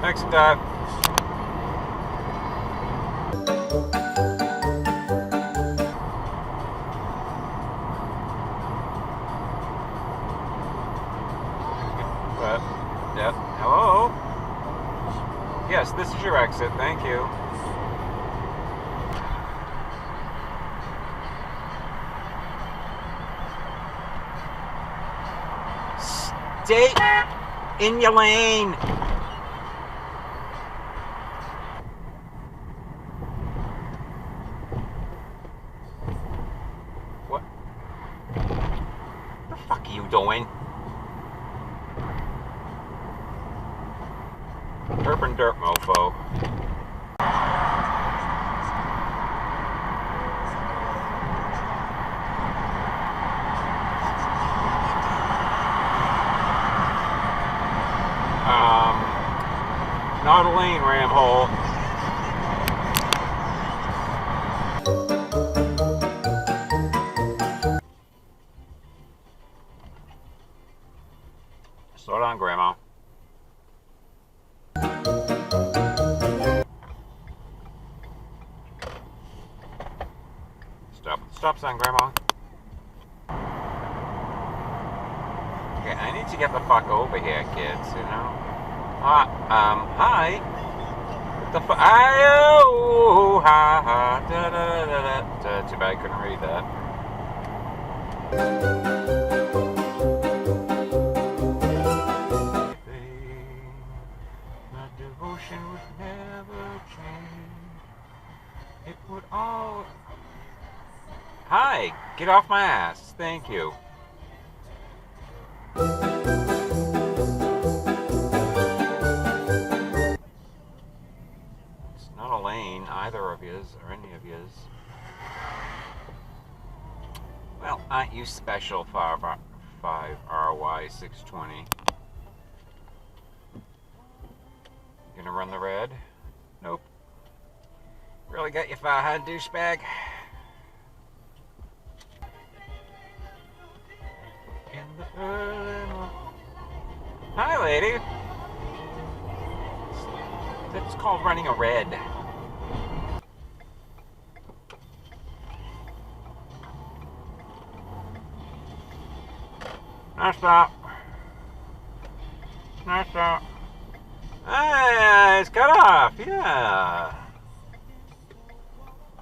Next stop. Yep. Hello? Yes, this is your exit. Thank you. Stay in your lane. What? What the fuck are you doing? Urban dirt mofo. Not a lane, ram hole. Slow down, Grandma. Stop sign, Grandma. Okay, I need to get the fuck over here, kids, you know? Hi. What the fuck? Oh, ha, ha, da, da, da, da. Too bad I couldn't read that. My devotion would never change. It would all... Hi, get off my ass. Thank you. It's not a lane, either of yous, or any of yous. Well, aren't you special, 5RY620? Gonna run the red? Nope. Really got you, Farhad, douchebag. Hi, lady. That's called running a red. Now stop. Now stop. Hey, it's cut off. Yeah.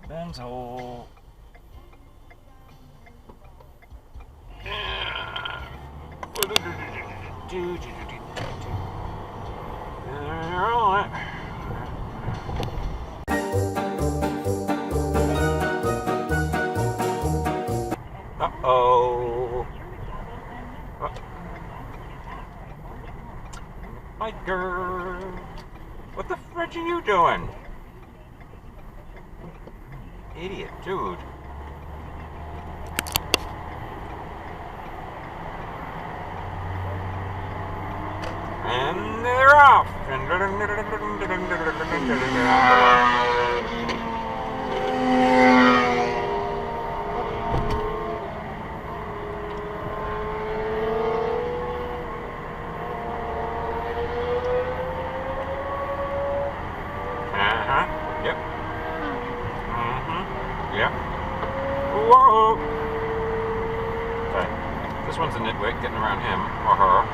Ben's hole. Uh-oh. My girl. What the fridge are you doing? Idiot, dude. And they're off. Yep. Yep. Whoa. Okay. This one's a nitwit, getting around him or her.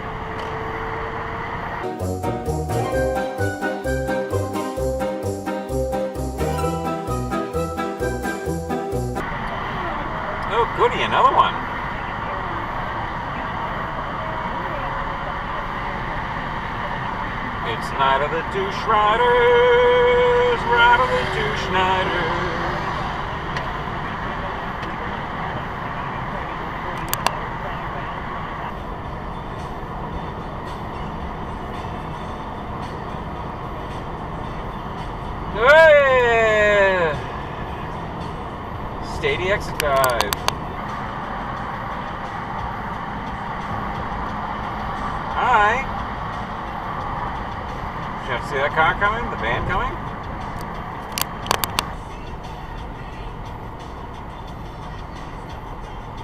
Oh, goody, another one. It's Night of the Douche Riders, Ride of the Douche Niders. Hey! shady exit dive. Hi. Did you see that car coming? The van coming?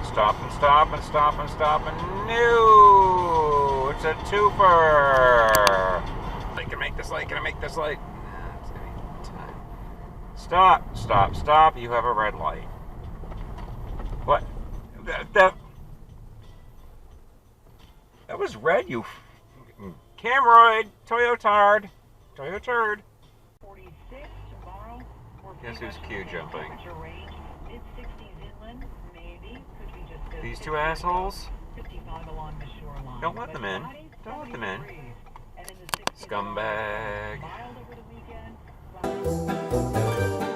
Stop and stop and stop and stop and no! It's a twofer! I can make this light, can I make this light? Stop, stop, stop, you have a red light. What? That was red, you Cameroid, Toyotard. Toyotard. 46 tomorrow. Guess who's Q jumping? Mid-60s inland, maybe. Could be just These two assholes? 55 along the shoreline. Don't let them in. Don't let them in. Scumbag. Mild over the weekend.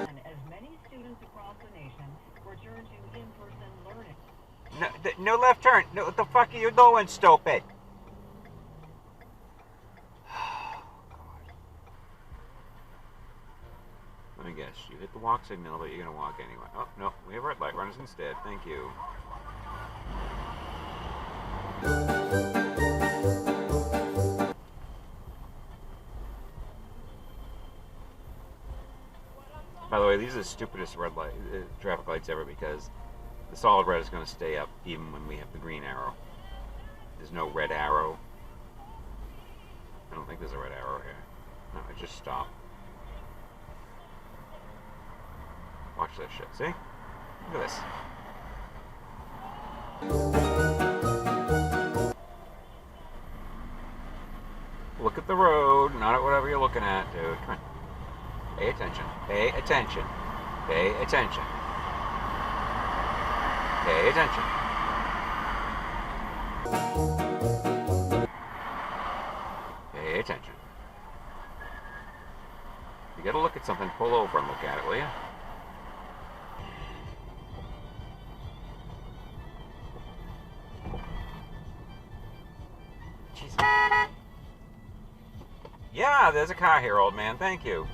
And as many students across the nation return to in-person learning. No left turn. No, what the fuck are you doing, stupid? Let me guess. You hit the walk signal, but you're gonna walk anyway. Oh no, we have red light runners instead. Thank you. By the way, these are the stupidest red light traffic lights ever because the solid red is going to stay up even when we have the green arrow. There's no red arrow. I don't think there's a red arrow here. No, it just stopped. Watch that shit. See? Look at this. Look at the road, not at whatever you're looking at, dude. Come on. Pay attention. Pay attention. Pay attention. Pay attention. Pay attention. You gotta look at something, pull over and look at it, will you? Jesus. Yeah, there's a car here, old man. Thank you.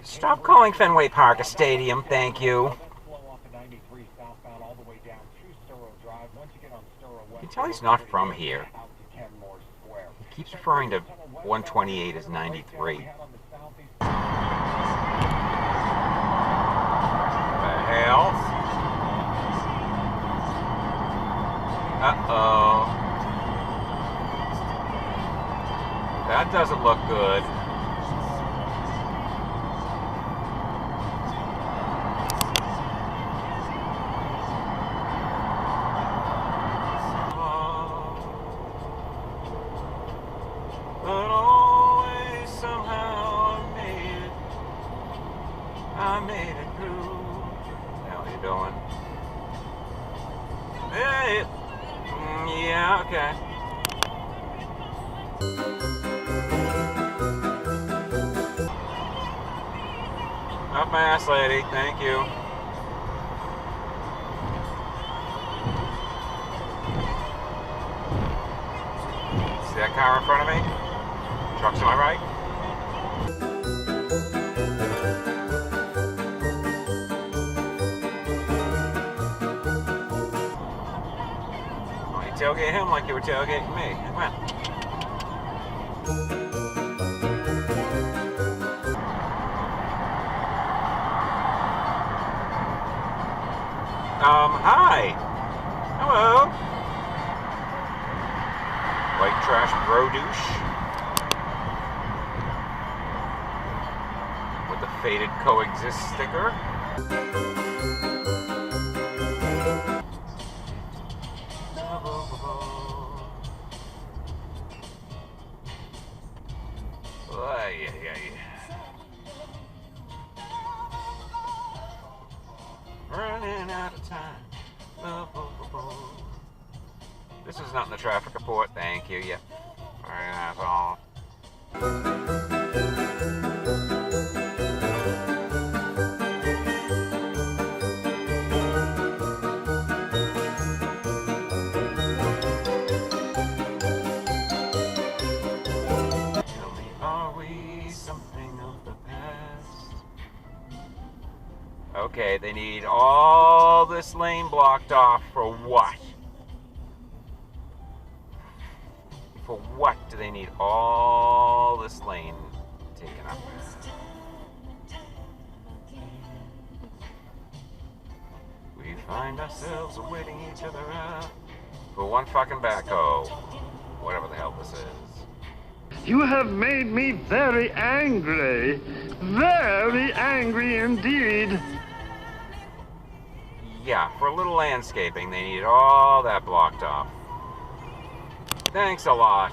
Stop calling Fenway Park a stadium, thank you. You can tell he's not from here. He keeps referring to 128 as 93. The hell? Uh-oh. That doesn't look good. But always somehow I made it through. How are you doing? Hey! Yeah, okay. Up my ass, lady. Thank you. See that car in front of me? Truck's to my right. Oh, you tailgate him like you were tailgating me. Come on. Hi. Hello. White trash produce. With the faded coexist sticker. Running out of time. This is not in the traffic report. Thank you. Yep. Alright, that's all. Okay, they need all this lane blocked off for what? For what do they need all this lane taken up? We find ourselves waiting each other out for one fucking backhoe. Whatever the hell this is. You have made me very angry indeed. Yeah, for a little landscaping, they need all that blocked off. Thanks a lot.